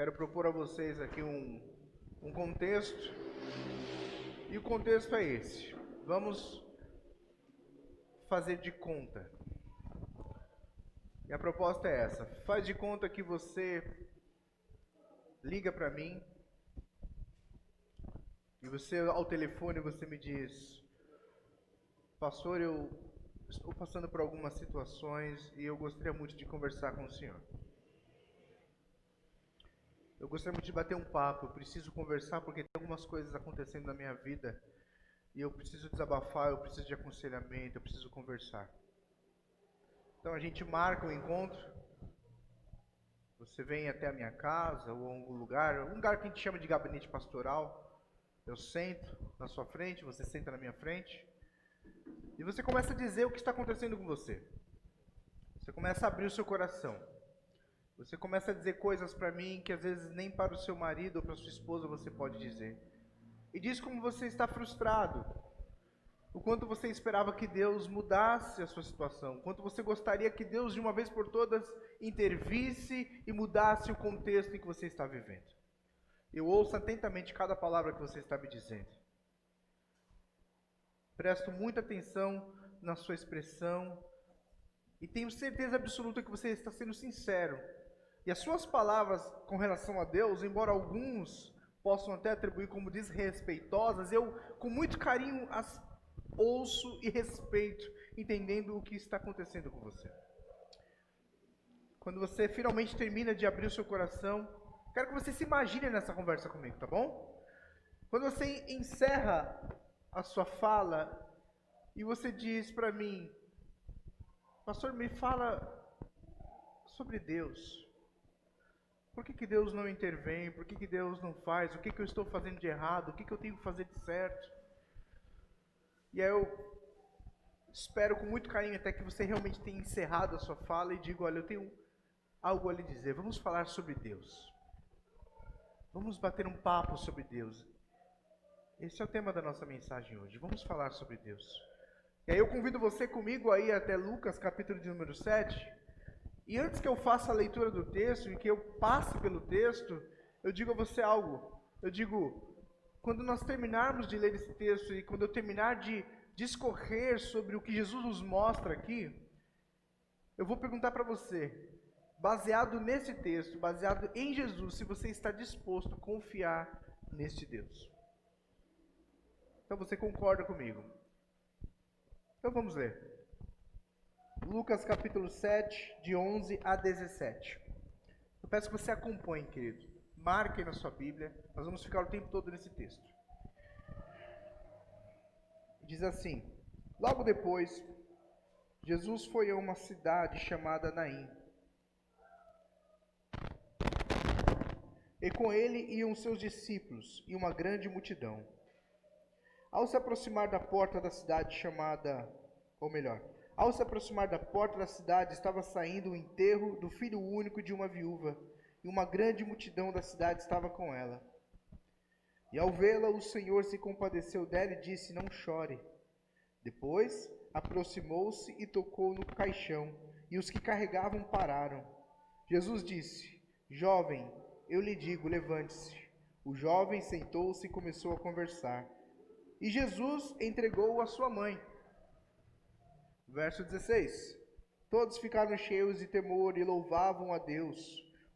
Quero propor a vocês aqui um contexto, e o contexto é esse. Vamos fazer de conta. E a proposta é essa: faz de conta que você liga para mim, e você ao telefone você me diz: pastor, eu estou passando por algumas situações e eu gostaria muito de conversar com o senhor. Eu gostaria muito de bater um papo, eu preciso conversar porque tem algumas coisas acontecendo na minha vida e eu preciso desabafar, eu preciso de aconselhamento, eu preciso conversar. Então a gente marca um encontro, você vem até a minha casa ou algum lugar, um lugar que a gente chama de gabinete pastoral. Eu sento na sua frente, você senta na minha frente e você começa a dizer o que está acontecendo com você. Você começa a abrir o seu coração. Você começa a dizer coisas para mim que às vezes nem para o seu marido ou para sua esposa você pode dizer. E diz como você está frustrado. O quanto você esperava que Deus mudasse a sua situação. O quanto você gostaria que Deus de uma vez por todas intervisse e mudasse o contexto em que você está vivendo. Eu ouço atentamente cada palavra que você está me dizendo. Presto muita atenção na sua expressão. E tenho certeza absoluta que você está sendo sincero. E as suas palavras com relação a Deus, embora alguns possam até atribuir como desrespeitosas, eu com muito carinho as ouço e respeito, entendendo o que está acontecendo com você. Quando você finalmente termina de abrir o seu coração, quero que você se imagine nessa conversa comigo, tá bom? Quando você encerra a sua fala e você diz para mim: pastor, me fala sobre Deus. Por que Deus não intervém? Por que Deus não faz? O que eu estou fazendo de errado? O que eu tenho que fazer de certo? E aí eu espero com muito carinho até que você realmente tenha encerrado a sua fala e diga: olha, eu tenho algo a lhe dizer. Vamos falar sobre Deus. Vamos bater um papo sobre Deus. Esse é o tema da nossa mensagem hoje. Vamos falar sobre Deus. E aí eu convido você comigo aí até Lucas, capítulo de número 7. E antes que eu faça a leitura do texto e que eu passe pelo texto, eu digo a você algo. Eu digo, quando nós terminarmos de ler esse texto e quando eu terminar de discorrer sobre o que Jesus nos mostra aqui, eu vou perguntar para você, baseado nesse texto, baseado em Jesus, se você está disposto a confiar neste Deus. Então você concorda comigo? Então vamos ler. Lucas capítulo 7, de 11 a 17. Eu peço que você acompanhe, querido. Marque na sua Bíblia. Nós vamos ficar o tempo todo nesse texto. Diz assim: logo depois, Jesus foi a uma cidade chamada Naim. E com ele iam seus discípulos e uma grande multidão. Ao se aproximar da porta da cidade ao se aproximar da porta da cidade, estava saindo o enterro do filho único de uma viúva, e uma grande multidão da cidade estava com ela. E ao vê-la, o Senhor se compadeceu dela e disse: não chore. Depois, aproximou-se e tocou no caixão, e os que carregavam pararam. Jesus disse: jovem, eu lhe digo, levante-se. O jovem sentou-se e começou a conversar. E Jesus entregou-o à sua mãe. Verso 16. Todos ficaram cheios de temor e louvavam a Deus.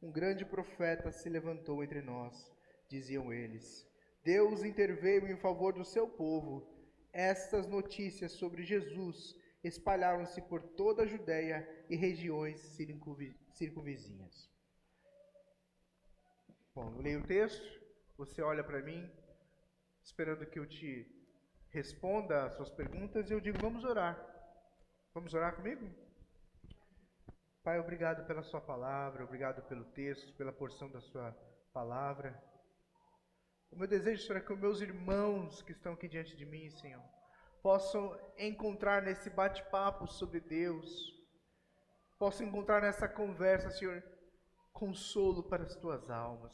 Um grande profeta se levantou entre nós, diziam eles. Deus interveio em favor do seu povo. Estas notícias sobre Jesus espalharam-se por toda a Judéia e regiões circunvizinhas. Bom, eu leio o texto, você olha para mim, esperando que eu te responda as suas perguntas, e eu digo: vamos orar. Vamos orar comigo? Pai, obrigado pela sua palavra, obrigado pelo texto, pela porção da sua palavra. O meu desejo, Senhor, é que os meus irmãos que estão aqui diante de mim, Senhor, possam encontrar nesse bate-papo sobre Deus, possam encontrar nessa conversa, Senhor, consolo para as tuas almas.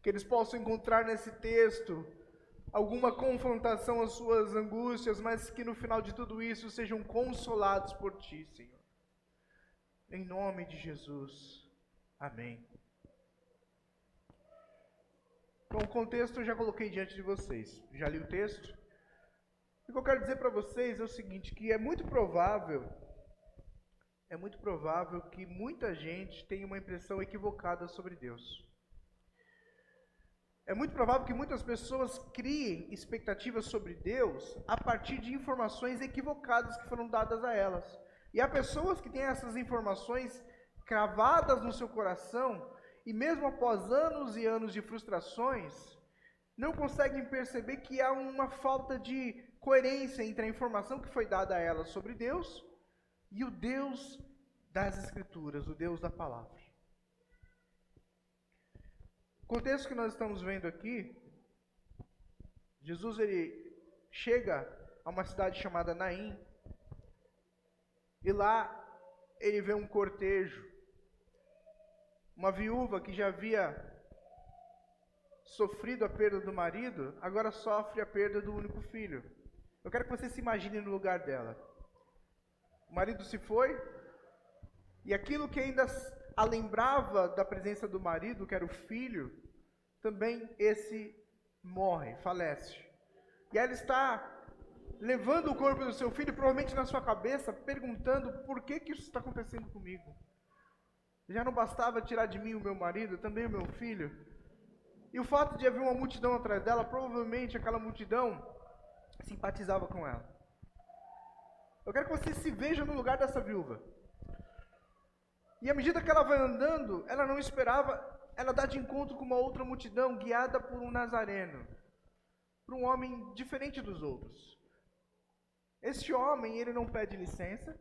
Que eles possam encontrar nesse texto alguma confrontação às suas angústias, mas que no final de tudo isso sejam consolados por Ti, Senhor. Em nome de Jesus. Amém. Bom, o contexto eu já coloquei diante de vocês. Já li o texto. O que eu quero dizer para vocês é o seguinte, que é muito provável que muita gente tenha uma impressão equivocada sobre Deus. É muito provável que muitas pessoas criem expectativas sobre Deus a partir de informações equivocadas que foram dadas a elas. E há pessoas que têm essas informações cravadas no seu coração e mesmo após anos e anos de frustrações, não conseguem perceber que há uma falta de coerência entre a informação que foi dada a elas sobre Deus e o Deus das Escrituras, o Deus da Palavra. O contexto que nós estamos vendo aqui, Jesus ele chega a uma cidade chamada Naim, e lá ele vê um cortejo, uma viúva que já havia sofrido a perda do marido, agora sofre a perda do único filho. Eu quero que você se imagine no lugar dela. O marido se foi, e aquilo que ainda a lembrava da presença do marido, que era o filho, também esse morre, falece. E ela está levando o corpo do seu filho, provavelmente na sua cabeça, perguntando por que isso está acontecendo comigo. Já não bastava tirar de mim o meu marido, também o meu filho. E o fato de haver uma multidão atrás dela, provavelmente aquela multidão simpatizava com ela. Eu quero que você se veja no lugar dessa viúva. E à medida que ela vai andando, ela não esperava, ela dá de encontro com uma outra multidão, guiada por um nazareno, por um homem diferente dos outros. Este homem, ele não pede licença,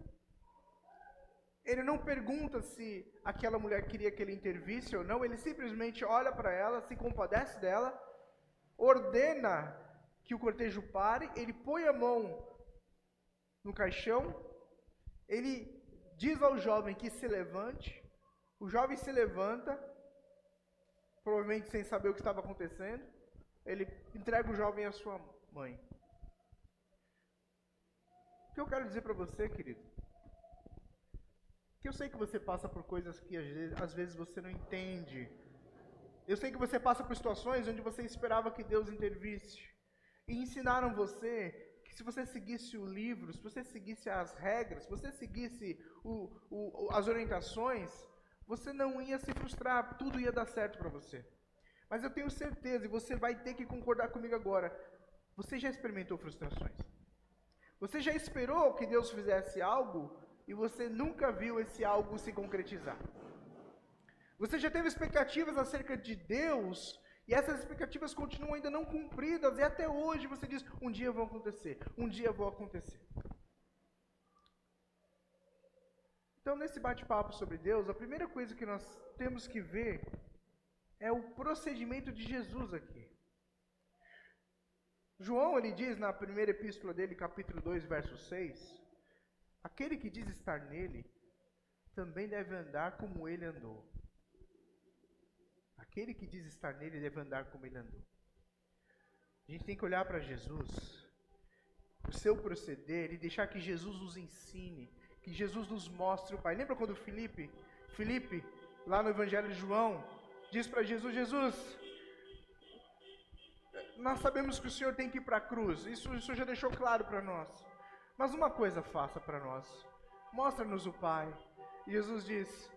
ele não pergunta se aquela mulher queria que ele intervisse ou não, ele simplesmente olha para ela, se compadece dela, ordena que o cortejo pare, ele põe a mão no caixão, ele diz ao jovem que se levante, o jovem se levanta, provavelmente sem saber o que estava acontecendo, ele entrega o jovem à sua mãe. O que eu quero dizer para você, querido, que eu sei que você passa por coisas que às vezes você não entende. Eu sei que você passa por situações onde você esperava que Deus intervisse. E ensinaram você que se você seguisse o livro, se você seguisse as regras, se você seguisse as orientações, você não ia se frustrar, tudo ia dar certo para você. Mas eu tenho certeza, e você vai ter que concordar comigo agora, você já experimentou frustrações. Você já esperou que Deus fizesse algo e você nunca viu esse algo se concretizar. Você já teve expectativas acerca de Deus e essas expectativas continuam ainda não cumpridas e até hoje você diz, um dia vão acontecer, um dia vão acontecer. Então, nesse bate-papo sobre Deus, a primeira coisa que nós temos que ver é o procedimento de Jesus aqui. João, ele diz na primeira epístola dele, capítulo 2, verso 6, aquele que diz estar nele, também deve andar como ele andou. Aquele que diz estar nele deve andar como ele andou. A gente tem que olhar para Jesus, o seu proceder, e deixar que Jesus nos ensine, que Jesus nos mostre o Pai. Lembra quando Filipe, lá no Evangelho de João, diz para Jesus, Jesus, nós sabemos que o Senhor tem que ir para a cruz, isso o Senhor já deixou claro para nós. Mas uma coisa faça para nós, mostra-nos o Pai. E Jesus diz,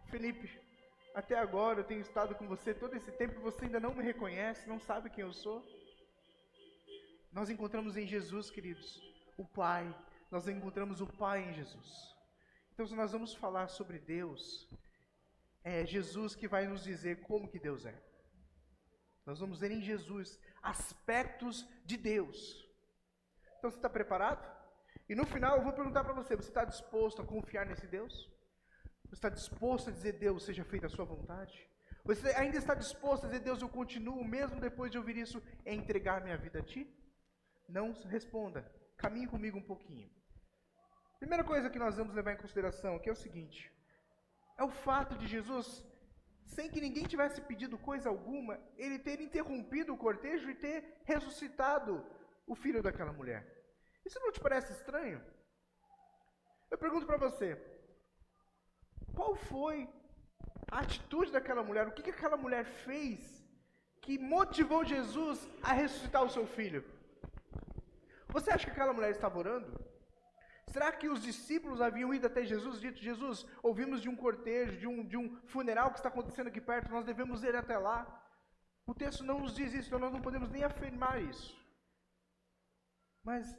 Filipe, até agora eu tenho estado com você todo esse tempo e você ainda não me reconhece, não sabe quem eu sou? Nós encontramos em Jesus, queridos, o Pai. Nós encontramos o Pai em Jesus. Então, se nós vamos falar sobre Deus, é Jesus que vai nos dizer como que Deus é. Nós vamos ver em Jesus aspectos de Deus. Então, você está preparado? E no final eu vou perguntar para você, você está disposto a confiar nesse Deus? Você está disposto a dizer, Deus, seja feita a sua vontade? Você ainda está disposto a dizer, Deus, eu continuo, mesmo depois de ouvir isso, a entregar minha vida a Ti? Não responda, caminhe comigo um pouquinho. Primeira coisa que nós vamos levar em consideração aqui é o seguinte, é o fato de Jesus, sem que ninguém tivesse pedido coisa alguma, ele ter interrompido o cortejo e ter ressuscitado o filho daquela mulher. Isso não te parece estranho? Eu pergunto para você, qual foi a atitude daquela mulher? O que aquela mulher fez que motivou Jesus a ressuscitar o seu filho? Você acha que aquela mulher estava orando? Será que os discípulos haviam ido até Jesus e dito: Jesus, ouvimos de um cortejo, de um funeral que está acontecendo aqui perto, nós devemos ir até lá? O texto não nos diz isso, então nós não podemos nem afirmar isso. Mas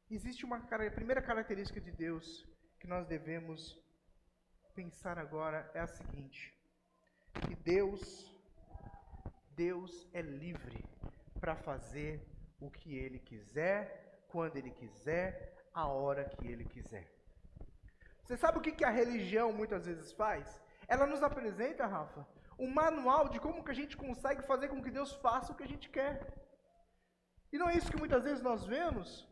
existe a primeira característica de Deus que nós devemos pensar agora é a seguinte: que Deus é livre para fazer o que Ele quiser, quando Ele quiser, a hora que Ele quiser. Você sabe o que a religião muitas vezes faz? Ela nos apresenta, Rafa, um manual de como que a gente consegue fazer com que Deus faça o que a gente quer. E não é isso que muitas vezes nós vemos?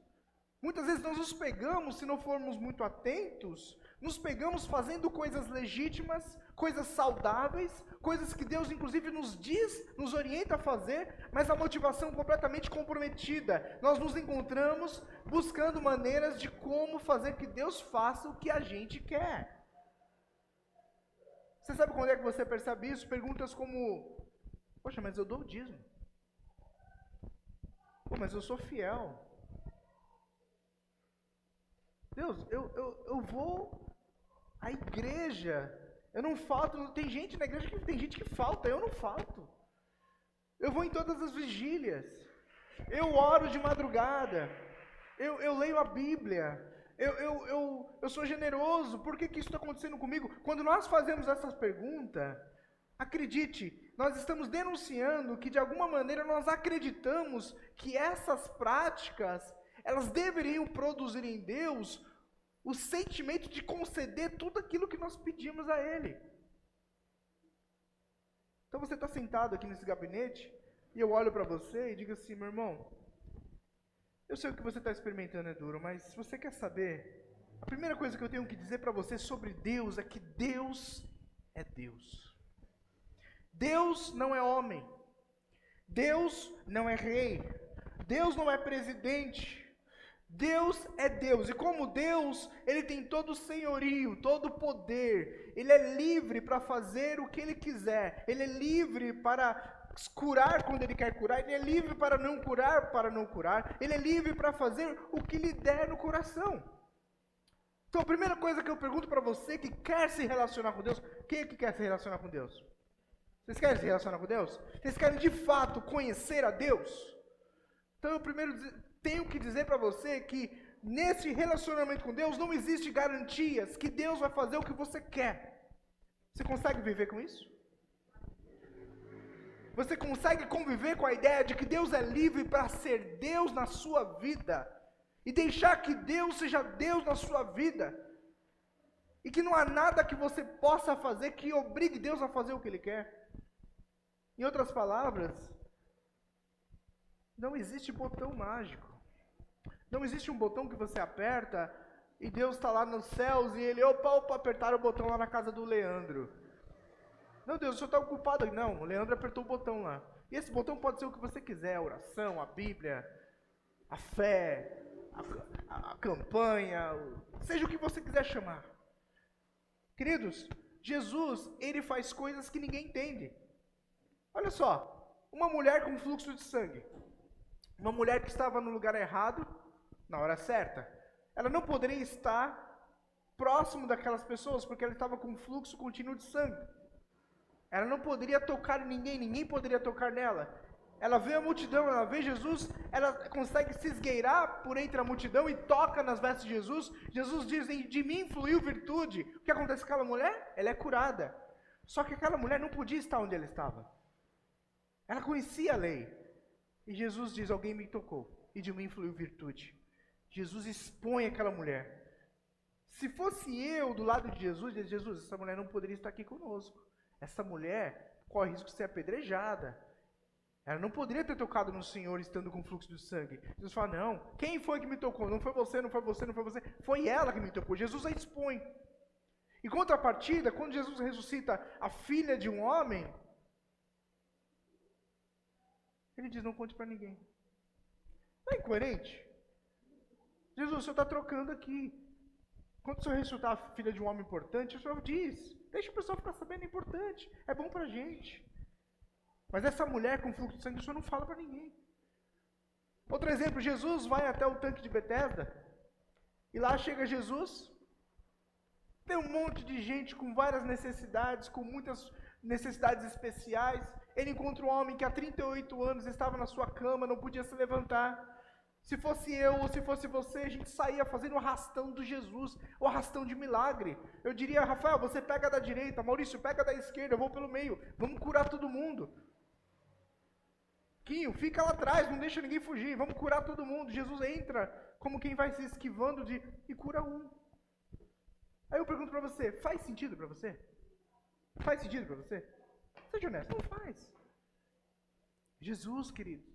Muitas vezes nós nos pegamos, se não formos muito atentos, nos pegamos fazendo coisas legítimas, coisas saudáveis, coisas que Deus inclusive nos diz, nos orienta a fazer, mas a motivação completamente comprometida. Nós nos encontramos buscando maneiras de como fazer que Deus faça o que a gente quer. Você sabe quando é que você percebe isso? Perguntas como: poxa, mas eu dou o dízimo. Pô, mas eu sou fiel. Deus, eu vou à igreja, eu não falto. Tem gente na igreja que tem gente que falta, eu não falto. Eu vou em todas as vigílias, eu oro de madrugada, eu leio a Bíblia, eu sou generoso. Por que isso está acontecendo comigo? Quando nós fazemos essas perguntas, acredite, nós estamos denunciando que de alguma maneira nós acreditamos que essas práticas, elas deveriam produzir em Deus o sentimento de conceder tudo aquilo que nós pedimos a Ele. Então você está sentado aqui nesse gabinete, e eu olho para você e digo assim: meu irmão, eu sei o que você está experimentando é duro, mas se você quer saber, a primeira coisa que eu tenho que dizer para você sobre Deus é que Deus é Deus. Deus não é homem. Deus não é rei. Deus não é presidente. Deus é Deus, e como Deus, Ele tem todo o senhorio, todo o poder. Ele é livre para fazer o que Ele quiser. Ele é livre para curar quando Ele quer curar. Ele é livre para não curar. Ele é livre para fazer o que lhe der no coração. Então a primeira coisa que eu pergunto para você que quer se relacionar com Deus: quem é que quer se relacionar com Deus? Vocês querem se relacionar com Deus? Vocês querem de fato conhecer a Deus? Então eu primeiro tenho que dizer para você que nesse relacionamento com Deus não existe garantias que Deus vai fazer o que você quer. Você consegue viver com isso? Você consegue conviver com a ideia de que Deus é livre para ser Deus na sua vida e deixar que Deus seja Deus na sua vida, e que não há nada que você possa fazer que obrigue Deus a fazer o que Ele quer? Em outras palavras, não existe botão mágico. Não existe um botão que você aperta e Deus está lá nos céus e Ele, opa, apertaram o botão lá na casa do Leandro. Não, Deus, o senhor está ocupado. Não, o Leandro apertou o botão lá. E esse botão pode ser o que você quiser: a oração, a Bíblia, a fé, a campanha, seja o que você quiser chamar. Queridos, Jesus, Ele faz coisas que ninguém entende. Olha só, uma mulher com fluxo de sangue. Uma mulher que estava no lugar errado, na hora certa. Ela não poderia estar próximo daquelas pessoas, porque ela estava com fluxo contínuo de sangue. Ela não poderia tocar em ninguém, ninguém poderia tocar nela. Ela vê a multidão, ela vê Jesus, ela consegue se esgueirar por entre a multidão e toca nas vestes de Jesus. Jesus diz: de mim fluiu virtude. O que acontece com aquela mulher? Ela é curada. Só que aquela mulher não podia estar onde ela estava. Ela conhecia a lei. E Jesus diz: alguém me tocou, e de mim fluiu virtude. Jesus expõe aquela mulher. Se fosse eu do lado de Jesus, diz: Jesus, essa mulher não poderia estar aqui conosco. Essa mulher corre risco de ser apedrejada. Ela não poderia ter tocado no Senhor estando com fluxo de sangue. Jesus fala: não, quem foi que me tocou? Não foi você, não foi você, não foi você. Foi ela que me tocou. Jesus a expõe. Em contrapartida, quando Jesus ressuscita a filha de um homem, Ele diz: não conte para ninguém. Não é incoerente? Jesus, o Senhor está trocando aqui. Quando o Senhor ressuscitar a filha de um homem importante, o Senhor diz: deixa o pessoal ficar sabendo, é importante, é bom para a gente. Mas essa mulher com fluxo de sangue, o Senhor não fala para ninguém. Outro exemplo, Jesus vai até o tanque de Betesda, e lá chega Jesus, tem um monte de gente com várias necessidades, com muitas necessidades especiais. Ele encontra um homem que há 38 anos estava na sua cama, não podia se levantar. Se fosse eu ou se fosse você, a gente saía fazendo o arrastão do Jesus, o arrastão de milagre. Eu diria, Rafael, você pega da direita, Maurício, pega da esquerda, eu vou pelo meio, vamos curar todo mundo. Quinho, fica lá atrás, não deixa ninguém fugir, vamos curar todo mundo. Jesus entra como quem vai se esquivando e cura um. Aí eu pergunto para você, faz sentido para você? Faz sentido para você? Seja honesto, não faz. Jesus, querido,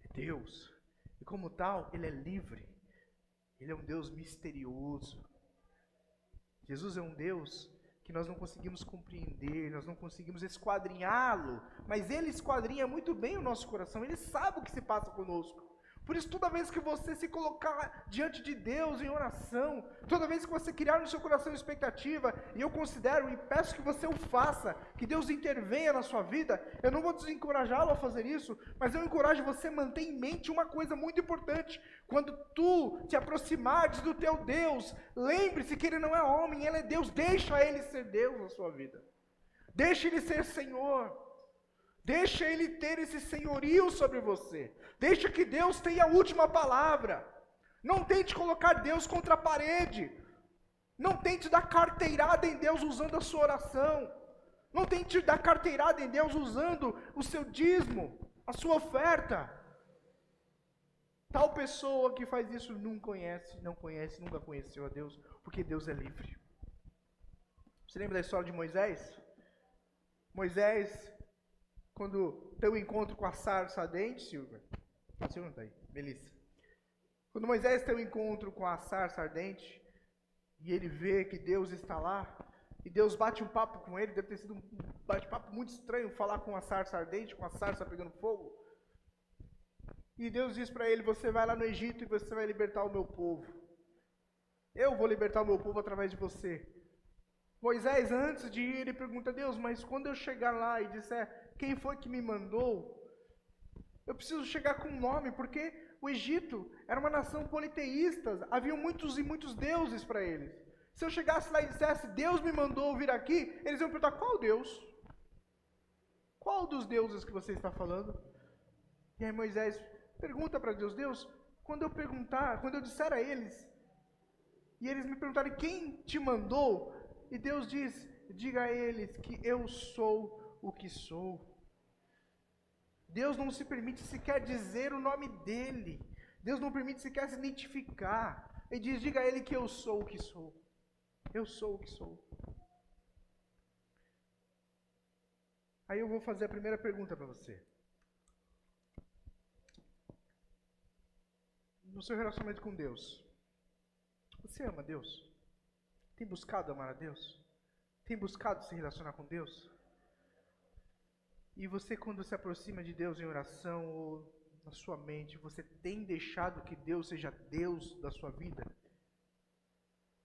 é Deus. E como tal, Ele é livre. Ele é um Deus misterioso. Jesus é um Deus que nós não conseguimos compreender, nós não conseguimos esquadrinhá-lo, mas Ele esquadrinha muito bem o nosso coração, Ele sabe o que se passa conosco. Por isso, toda vez que você se colocar diante de Deus em oração, toda vez que você criar no seu coração expectativa, e eu considero e peço que você o faça, que Deus intervenha na sua vida, eu não vou desencorajá-lo a fazer isso, mas eu encorajo você a manter em mente uma coisa muito importante. Quando tu te aproximares do teu Deus, lembre-se que Ele não é homem, Ele é Deus, deixa Ele ser Deus na sua vida. Deixa Ele ser Senhor. Deixa Ele ter esse senhorio sobre você. Deixa que Deus tenha a última palavra. Não tente colocar Deus contra a parede. Não tente dar carteirada em Deus usando a sua oração. Não tente dar carteirada em Deus usando o seu dízimo, a sua oferta. Tal pessoa que faz isso não conhece, nunca conheceu a Deus, porque Deus é livre. Você lembra da história de Moisés? Moisés, quando tem o encontro com a sarça ardente, Silvia. A Silvia não está aí, Melissa. Quando Moisés tem o encontro com a sarça ardente, e ele vê que Deus está lá, e Deus bate um papo com ele, deve ter sido um bate-papo muito estranho falar com a sarça ardente, com a sarça pegando fogo. E Deus diz para ele, você vai lá no Egito e você vai libertar o meu povo. Eu vou libertar o meu povo através de você. Moisés, antes de ir, ele pergunta a Deus, mas quando eu chegar lá e disser, quem foi que me mandou? Eu preciso chegar com um nome, porque o Egito era uma nação politeísta, havia muitos e muitos deuses para eles. Se eu chegasse lá e dissesse, Deus me mandou vir aqui, eles iam perguntar, qual Deus? Qual dos deuses que você está falando? E aí Moisés pergunta para Deus, Deus, quando eu disser a eles, e eles me perguntarem, quem te mandou? E Deus diz, diga a eles que eu sou o que sou. Deus não se permite sequer dizer o nome dele. Deus não permite sequer se identificar. Ele diz, diga a ele que eu sou o que sou. Eu sou o que sou. Aí eu vou fazer a primeira pergunta para você. No seu relacionamento com Deus, você ama Deus? Tem buscado amar a Deus? Tem buscado se relacionar com Deus? E você, quando se aproxima de Deus em oração ou na sua mente, você tem deixado que Deus seja Deus da sua vida?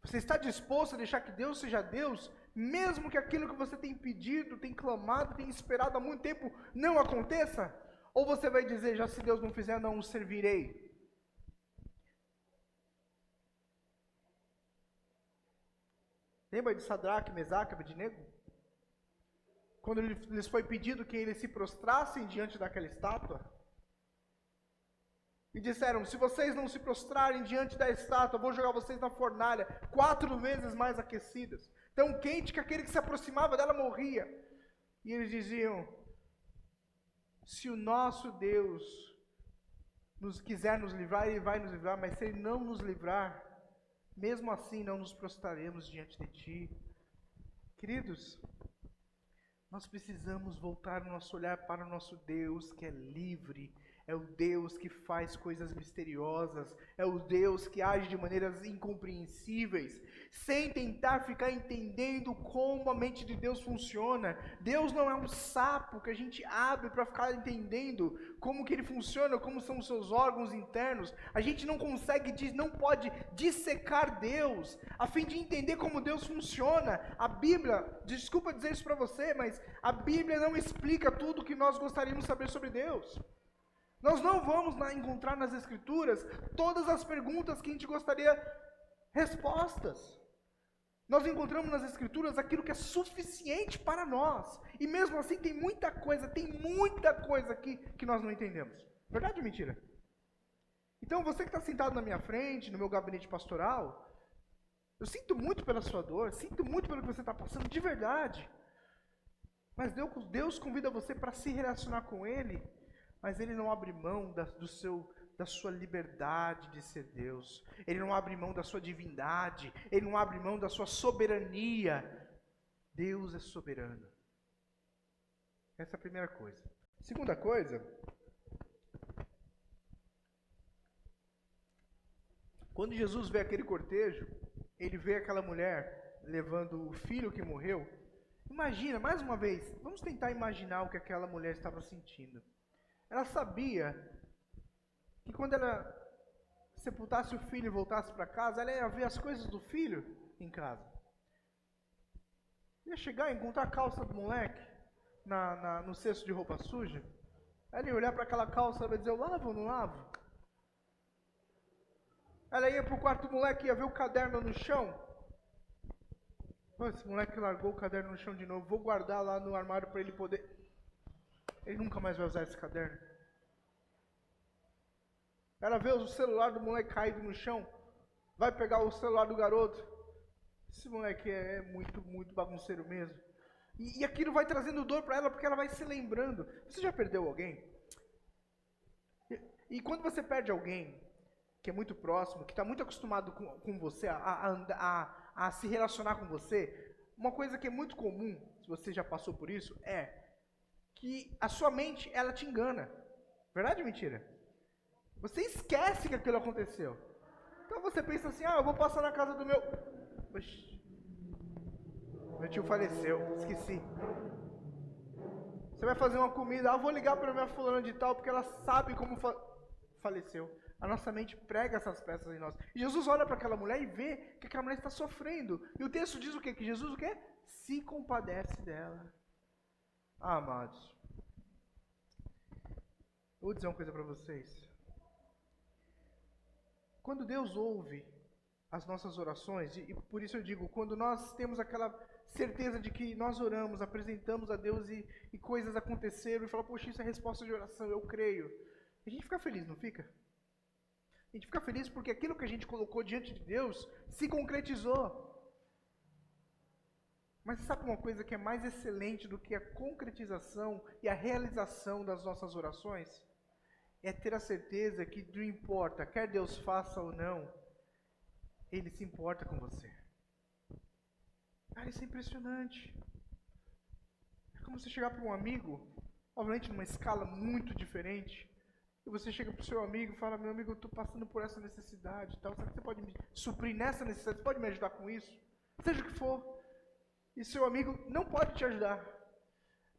Você está disposto a deixar que Deus seja Deus, mesmo que aquilo que você tem pedido, tem clamado, tem esperado há muito tempo não aconteça? Ou você vai dizer, já se Deus não fizer, não o servirei? Lembra de Sadraque, Mesaque e Abednego? Quando lhes foi pedido que eles se prostrassem diante daquela estátua, e disseram, se vocês não se prostrarem diante da estátua, eu vou jogar vocês na fornalha, 4 vezes mais aquecidas, tão quente que aquele que se aproximava dela morria. E eles diziam, se o nosso Deus quiser nos livrar, Ele vai nos livrar, mas se Ele não nos livrar, mesmo assim não nos prostraremos diante de Ti. Queridos, nós precisamos voltar o nosso olhar para o nosso Deus, que é livre, é o Deus que faz coisas misteriosas, é o Deus que age de maneiras incompreensíveis, sem tentar ficar entendendo como a mente de Deus funciona. Deus não é um sapo que a gente abre para ficar entendendo como que ele funciona, como são os seus órgãos internos. A gente não consegue, não pode dissecar Deus, a fim de entender como Deus funciona. A Bíblia, desculpa dizer isso para você, mas a Bíblia não explica tudo o que nós gostaríamos de saber sobre Deus. Nós não vamos encontrar nas Escrituras todas as perguntas que a gente gostaria respostas. Nós encontramos nas Escrituras aquilo que é suficiente para nós. E mesmo assim tem muita coisa aqui que nós não entendemos. Verdade ou mentira? Então você que está sentado na minha frente, no meu gabinete pastoral, eu sinto muito pela sua dor, sinto muito pelo que você está passando, de verdade. Mas Deus convida você para se relacionar com Ele, mas Ele não abre mão da sua liberdade de ser Deus. Ele não abre mão da sua divindade. Ele não abre mão da sua soberania. Deus é soberano. Essa é a primeira coisa. Segunda coisa, quando Jesus vê aquele cortejo, ele vê aquela mulher levando o filho que morreu. Imagina, mais uma vez, vamos tentar imaginar o que aquela mulher estava sentindo. Ela sabia que quando ela sepultasse o filho e voltasse para casa, ela ia ver as coisas do filho em casa. Ia chegar e encontrar a calça do moleque no cesto de roupa suja. Ela ia olhar para aquela calça e ia dizer, eu lavo ou não lavo? Ela ia para o quarto do moleque e ia ver o caderno no chão. Esse moleque largou o caderno no chão de novo, vou guardar lá no armário para ele poder... Ele nunca mais vai usar esse caderno. Ela vê o celular do moleque caído no chão, vai pegar o celular do garoto. Esse moleque é muito, muito bagunceiro mesmo. E aquilo vai trazendo dor para ela, porque ela vai se lembrando. Você já perdeu alguém? E quando você perde alguém que é muito próximo, que está muito acostumado com você, a se relacionar com você, uma coisa que é muito comum, se você já passou por isso, é que a sua mente, ela te engana. Verdade ou mentira? Você esquece que aquilo aconteceu. Então você pensa assim, eu vou passar na casa do meu... Meu tio faleceu, esqueci. Você vai fazer uma comida, eu vou ligar para minha fulana de tal, porque ela sabe como faleceu. A nossa mente prega essas peças em nós. E Jesus olha para aquela mulher e vê que aquela mulher está sofrendo. E o texto diz o quê? Que Jesus o quê? Se compadece dela. Amados, eu vou dizer uma coisa para vocês. Quando Deus ouve as nossas orações, e por isso eu digo, quando nós temos aquela certeza de que nós oramos, apresentamos a Deus e coisas aconteceram, e fala, poxa, isso é resposta de oração, eu creio. A gente fica feliz, não fica? A gente fica feliz porque aquilo que a gente colocou diante de Deus se concretizou. Mas você sabe uma coisa que é mais excelente do que a concretização e a realização das nossas orações? É ter a certeza que não importa, quer Deus faça ou não, Ele se importa com você. Cara, isso é impressionante. É como você chegar para um amigo, obviamente numa escala muito diferente, e você chega para o seu amigo e fala, meu amigo, eu estou passando por essa necessidade, tal, será que você pode me suprir nessa necessidade? Você pode me ajudar com isso? Seja o que for. E seu amigo não pode te ajudar,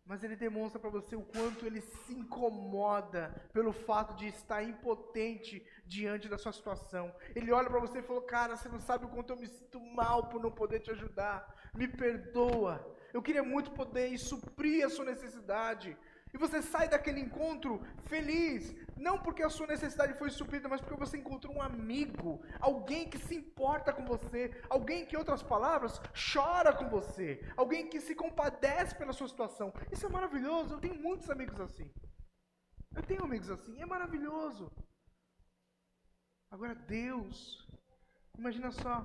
mas ele demonstra para você o quanto ele se incomoda pelo fato de estar impotente diante da sua situação. Ele olha para você e fala, cara, você não sabe o quanto eu me sinto mal por não poder te ajudar, me perdoa, eu queria muito poder suprir a sua necessidade. E você sai daquele encontro feliz, não porque a sua necessidade foi suprida, mas porque você encontrou um amigo, alguém que se importa com você, alguém que, em outras palavras, chora com você, alguém que se compadece pela sua situação. Isso é maravilhoso, eu tenho muitos amigos assim. Eu tenho amigos assim, é maravilhoso. Agora Deus, imagina só,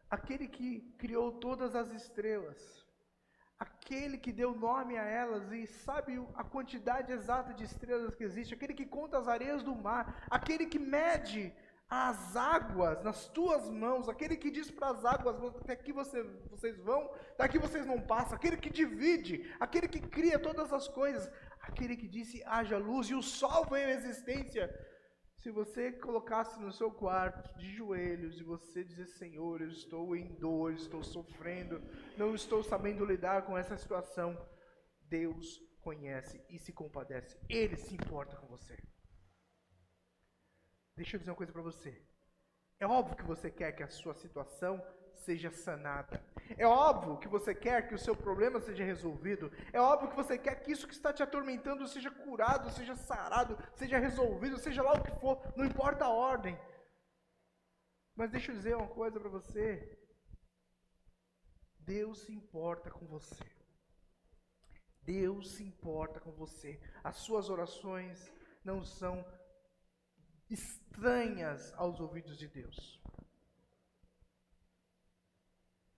aquele que criou todas as estrelas, aquele que deu nome a elas e sabe a quantidade exata de estrelas que existe, aquele que conta as areias do mar, aquele que mede as águas nas tuas mãos, aquele que diz para as águas, até aqui vocês vão, daqui vocês não passam, aquele que divide, aquele que cria todas as coisas, aquele que disse haja luz e o sol veio à existência. Se você colocasse no seu quarto de joelhos e você dizer, Senhor, eu estou em dor, estou sofrendo, não estou sabendo lidar com essa situação, Deus conhece e se compadece. Ele se importa com você. Deixa eu dizer uma coisa para você. É óbvio que você quer que a sua situação seja sanada. É óbvio que você quer que o seu problema seja resolvido. É óbvio que você quer que isso que está te atormentando seja curado, seja sarado, seja resolvido, seja lá o que for, não importa a ordem. Mas deixa eu dizer uma coisa para você. Deus se importa com você. Deus se importa com você. As suas orações não são estranhas aos ouvidos de Deus.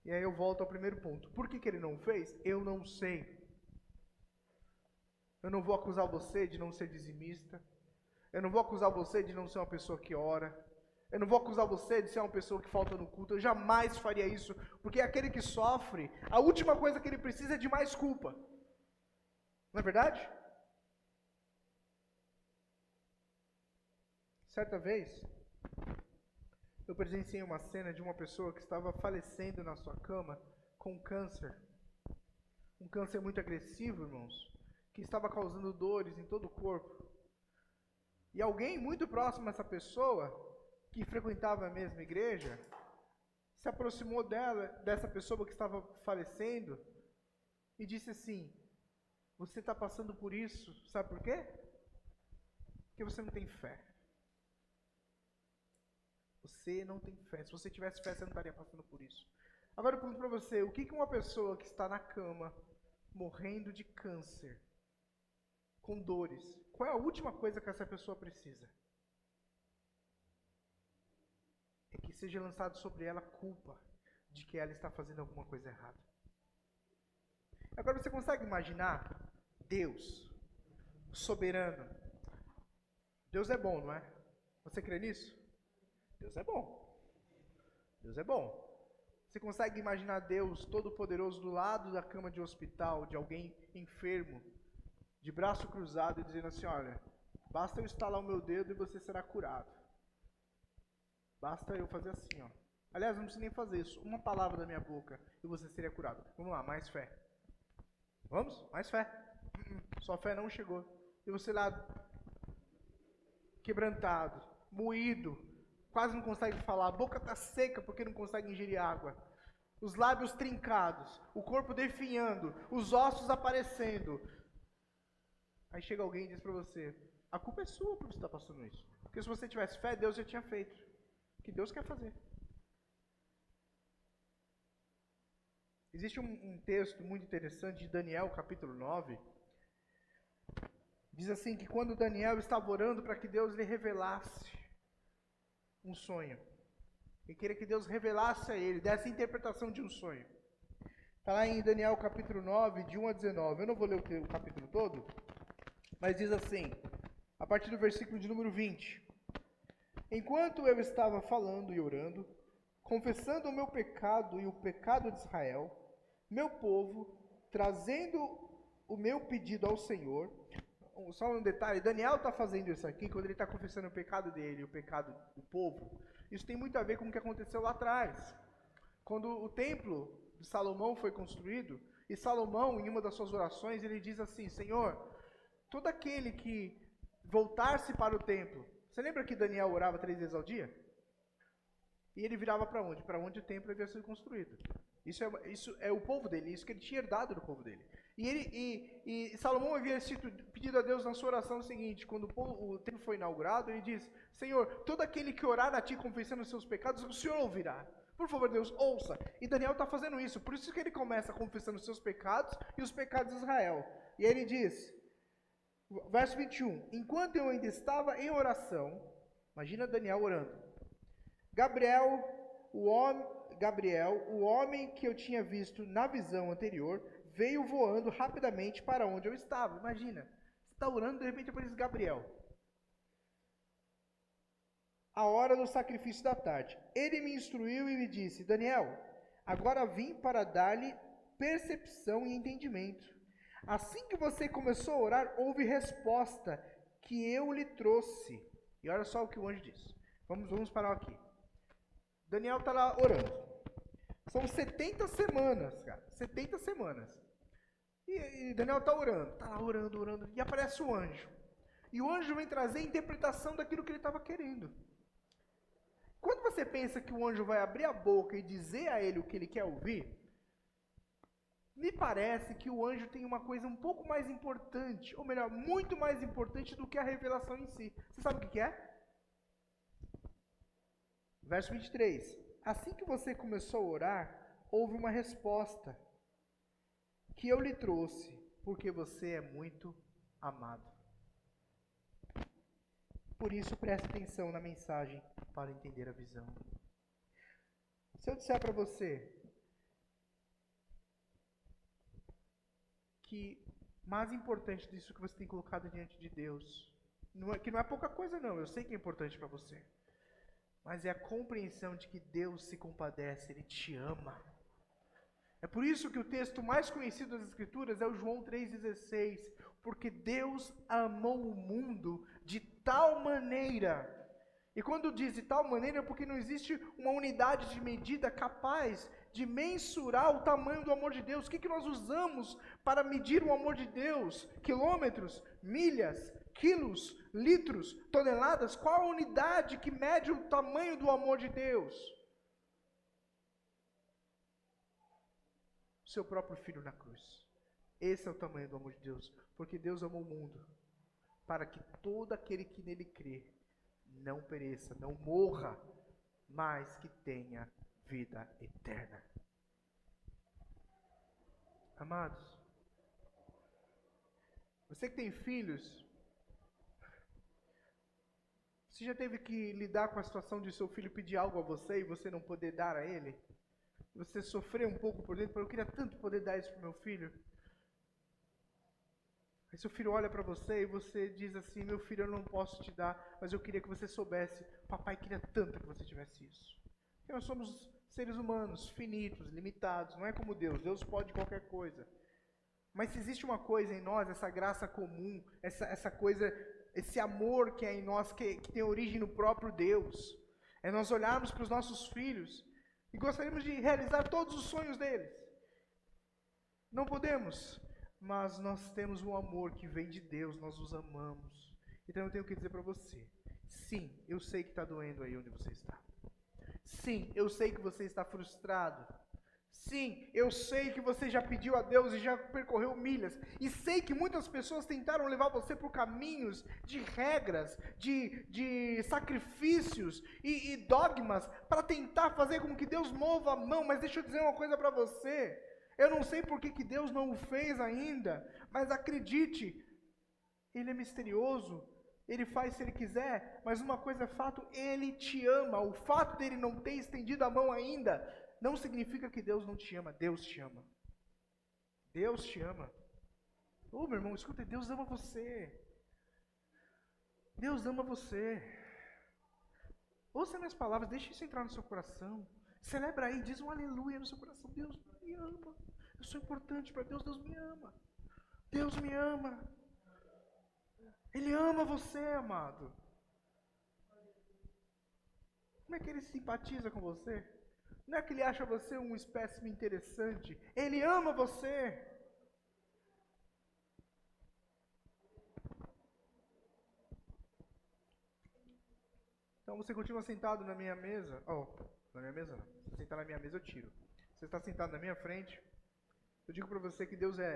E aí eu volto ao primeiro ponto. Por que ele não fez? Eu não sei. Eu não vou acusar você de não ser dizimista. Eu não vou acusar você de não ser uma pessoa que ora. Eu não vou acusar você de ser uma pessoa que falta no culto. Eu jamais faria isso. Porque aquele que sofre, a última coisa que ele precisa é de mais culpa. Não é verdade? Certa vez, eu presenciei uma cena de uma pessoa que estava falecendo na sua cama com câncer. Um câncer muito agressivo, irmãos, que estava causando dores em todo o corpo. E alguém muito próximo a essa pessoa, que frequentava a mesma igreja, se aproximou dessa pessoa que estava falecendo, e disse assim, você está passando por isso, sabe por quê? Porque você não tem fé. Você não tem fé. Se você tivesse fé, você não estaria passando por isso. Agora eu pergunto para você, o que uma pessoa que está na cama, morrendo de câncer, com dores, qual é a última coisa que essa pessoa precisa? É que seja lançado sobre ela culpa de que ela está fazendo alguma coisa errada. Agora você consegue imaginar Deus, soberano? Deus é bom, não é? Você crê nisso? Deus é bom. Deus é bom. Você consegue imaginar Deus todo-poderoso do lado da cama de hospital, de alguém enfermo, de braço cruzado e dizendo assim, olha, basta eu estalar o meu dedo e você será curado. Basta eu fazer assim, ó. Aliás, não precisa nem fazer isso. Uma palavra da minha boca e você seria curado. Vamos lá, mais fé. Vamos? Mais fé. Sua fé não chegou. E você lá, quebrantado, moído, quase não consegue falar, a boca está seca porque não consegue ingerir água, os lábios trincados, o corpo definhando, os ossos aparecendo. Aí chega alguém e diz para você, a culpa é sua por você estar passando isso. Porque se você tivesse fé, Deus já tinha feito. O que Deus quer fazer. Existe um texto muito interessante de Daniel, capítulo 9. Diz assim que quando Daniel estava orando para que Deus lhe revelasse um sonho. E queria que Deus revelasse a ele, desse a interpretação de um sonho. Está lá em Daniel capítulo 9, de 1 a 19. Eu não vou ler o capítulo todo, mas diz assim, a partir do versículo de número 20. Enquanto eu estava falando e orando, confessando o meu pecado e o pecado de Israel, meu povo, trazendo o meu pedido ao Senhor. Só um detalhe, Daniel está fazendo isso aqui quando ele está confessando o pecado dele e o pecado do povo. Isso tem muito a ver com o que aconteceu lá atrás. Quando o templo de Salomão foi construído, e Salomão, em uma das suas orações, ele diz assim, Senhor, todo aquele que voltar-se para o templo. Você lembra que Daniel orava 3 vezes ao dia? E ele virava para onde? Para onde o templo havia sido construído. Isso é o povo dele, isso que ele tinha herdado do povo dele. E Salomão havia pedido a Deus na sua oração o seguinte, quando o templo foi inaugurado, ele diz, Senhor, todo aquele que orar a Ti confessando os seus pecados, o Senhor ouvirá. Por favor, Deus, ouça. E Daniel está fazendo isso, por isso que ele começa confessando os seus pecados e os pecados de Israel. E aí ele diz, verso 21, enquanto eu ainda estava em oração, imagina Daniel orando, Gabriel, o homem que eu tinha visto na visão anterior, veio voando rapidamente para onde eu estava. Imagina, você está orando, de repente aparece Gabriel. A hora do sacrifício da tarde. Ele me instruiu e me disse, Daniel, agora vim para dar-lhe percepção e entendimento. Assim que você começou a orar, houve resposta que eu lhe trouxe. E olha só o que o anjo diz. Vamos parar aqui. Daniel está lá orando. São 70 semanas, cara. 70 semanas. E Daniel está orando. Está lá orando. E aparece o anjo. E o anjo vem trazer a interpretação daquilo que ele estava querendo. Quando você pensa que o anjo vai abrir a boca e dizer a ele o que ele quer ouvir, me parece que o anjo tem uma coisa um pouco mais importante, ou melhor, muito mais importante do que a revelação em si. Você sabe o que é? Verso 23. Assim que você começou a orar, houve uma resposta que eu lhe trouxe, porque você é muito amado. Por isso, preste atenção na mensagem para entender a visão. Se eu disser para você que mais importante disso que você tem colocado diante de Deus, que não é pouca coisa não, eu sei que é importante para você, mas é a compreensão de que Deus se compadece, Ele te ama. É por isso que o texto mais conhecido das Escrituras é o João 3,16, porque Deus amou o mundo de tal maneira. E quando diz de tal maneira, é porque não existe uma unidade de medida capaz de mensurar o tamanho do amor de Deus. O que nós usamos para medir o amor de Deus? Quilômetros, milhas, quilos, litros, toneladas? Qual a unidade que mede o tamanho do amor de Deus? O seu próprio Filho na cruz. Esse é o tamanho do amor de Deus. Porque Deus amou o mundo para que todo aquele que nele crê não pereça, não morra, mas que tenha vida eterna. Amados, você que tem filhos, você já teve que lidar com a situação de seu filho pedir algo a você e você não poder dar a ele? Você sofreu um pouco por dentro, eu queria tanto poder dar isso para o meu filho. Aí seu filho olha para você e você diz assim, meu filho, eu não posso te dar, mas eu queria que você soubesse, papai queria tanto que você tivesse isso. Porque nós somos seres humanos, finitos, limitados, não é como Deus, Deus pode qualquer coisa. Mas se existe uma coisa em nós, essa graça comum, essa coisa, esse amor que é em nós, que tem origem no próprio Deus, é nós olharmos para os nossos filhos e gostaríamos de realizar todos os sonhos deles. Não podemos, mas nós temos um amor que vem de Deus, nós os amamos. Então eu tenho que dizer para você, sim, eu sei que está doendo aí onde você está. Sim, eu sei que você está frustrado. Sim, eu sei que você já pediu a Deus e já percorreu milhas. E sei que muitas pessoas tentaram levar você por caminhos de regras, de sacrifícios e dogmas para tentar fazer com que Deus mova a mão. Mas deixa eu dizer uma coisa para você. Eu não sei por que Deus não o fez ainda, mas acredite, Ele é misterioso. Ele faz se Ele quiser, mas uma coisa é fato, Ele te ama. O fato dele não ter estendido a mão ainda não significa que Deus não te ama. Deus te ama. Deus te ama. Ô, meu irmão, escuta, Deus ama você. Deus ama você. Ouça minhas palavras, deixe isso entrar no seu coração. Celebra aí, diz um aleluia no seu coração. Deus me ama. Eu sou importante para Deus, Deus me ama. Deus me ama. Ele ama você, amado. Como é que Ele simpatiza com você? Não é que Ele acha você um espécime interessante. Ele ama você. Então você continua sentado na minha mesa. Na minha mesa não. Se você sentar na minha mesa, eu tiro. Você está sentado na minha frente. Eu digo para você que Deus é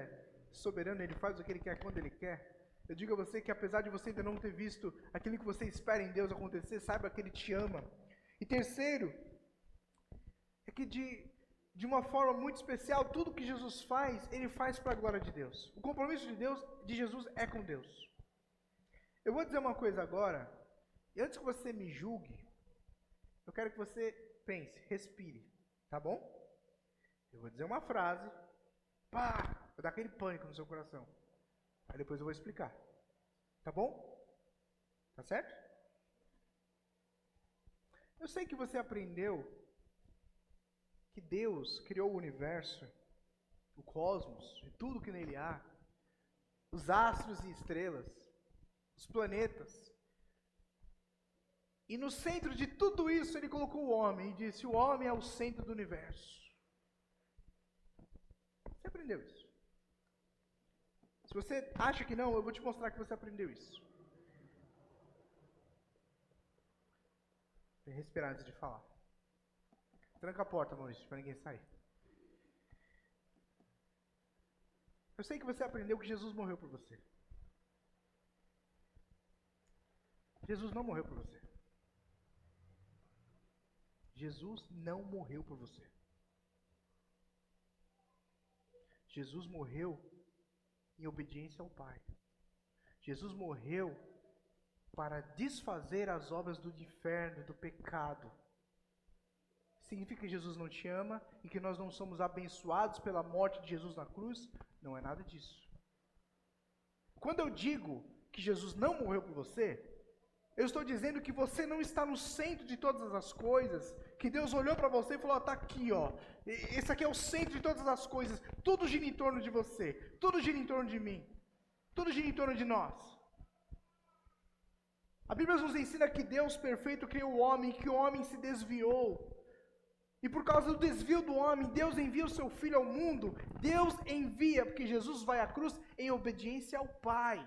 soberano, Ele faz o que Ele quer quando Ele quer. Eu digo a você que apesar de você ainda não ter visto aquilo que você espera em Deus acontecer, saiba que Ele te ama. E terceiro, é que de uma forma muito especial, tudo que Jesus faz, Ele faz para a glória de Deus. O compromisso de Deus, de Jesus, é com Deus. Eu vou dizer uma coisa agora, e antes que você me julgue, eu quero que você pense, respire, tá bom? Eu vou dizer uma frase, pá, vai dar aquele pânico no seu coração. Aí depois eu vou explicar. Tá bom? Tá certo? Eu sei que você aprendeu que Deus criou o universo, o cosmos, e tudo que nele há, os astros e estrelas, os planetas. E no centro de tudo isso ele colocou o homem e disse: o homem é o centro do universo. Você aprendeu isso? Se você acha que não, eu vou te mostrar que você aprendeu isso. Tem que respirar antes de falar. Tranca a porta, Maurício, para ninguém sair. Eu sei que você aprendeu que Jesus morreu por você. Jesus não morreu por você. Jesus não morreu por você. Jesus morreu em obediência ao Pai. Jesus morreu para desfazer as obras do inferno, do pecado. Significa que Jesus não te ama e que nós não somos abençoados pela morte de Jesus na cruz? Não é nada disso. Quando eu digo que Jesus não morreu por você, eu estou dizendo que você não está no centro de todas as coisas, que Deus olhou para você e falou: está aqui, ó, esse aqui é o centro de todas as coisas, tudo gira em torno de você, tudo gira em torno de mim, tudo gira em torno de nós. A Bíblia nos ensina que Deus perfeito criou o homem, que o homem se desviou. E por causa do desvio do homem, Deus envia o seu Filho ao mundo. Deus envia, porque Jesus vai à cruz em obediência ao Pai.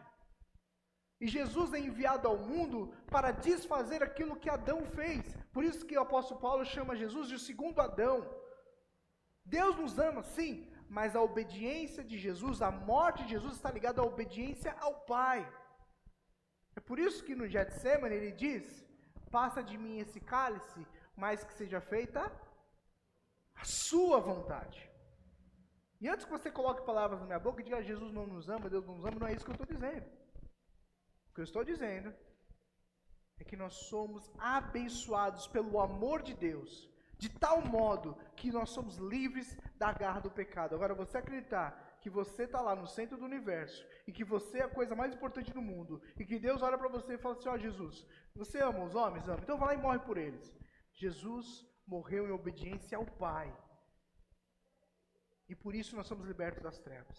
E Jesus é enviado ao mundo para desfazer aquilo que Adão fez. Por isso que o apóstolo Paulo chama Jesus de o segundo Adão. Deus nos ama, sim, mas a obediência de Jesus, a morte de Jesus está ligada à obediência ao Pai. É por isso que no Getsemane ele diz: passa de mim esse cálice, mas que seja feita a sua vontade. E antes que você coloque palavras na minha boca e diga: Jesus não nos ama, Deus não nos ama, não é isso que eu estou dizendo. O que eu estou dizendo é que nós somos abençoados pelo amor de Deus, de tal modo que nós somos livres da garra do pecado. Agora, você acreditar que você está lá no centro do universo e que você é a coisa mais importante do mundo e que Deus olha para você e fala assim: ó, Jesus, você ama os homens? Ama. Então vai lá e morre por eles. Jesus morreu em obediência ao Pai. E por isso nós somos libertos das trevas.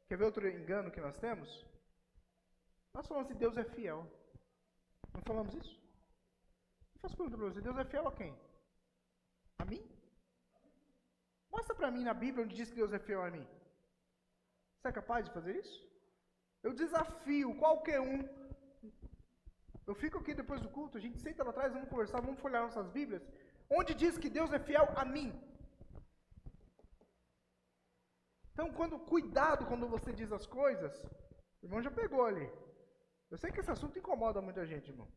Quer ver outro engano que nós temos? Nós falamos que Deus é fiel. Não falamos isso? Eu faço pergunta para você: Deus é fiel a quem? A mim? Mostra para mim na Bíblia onde diz que Deus é fiel a mim. Você é capaz de fazer isso? Eu desafio qualquer um. Eu fico aqui depois do culto, a gente senta lá atrás, vamos conversar, vamos folhear nossas Bíblias. Onde diz que Deus é fiel a mim? Então, cuidado quando você diz as coisas. O irmão já pegou ali. Eu sei que esse assunto incomoda muita gente, irmão.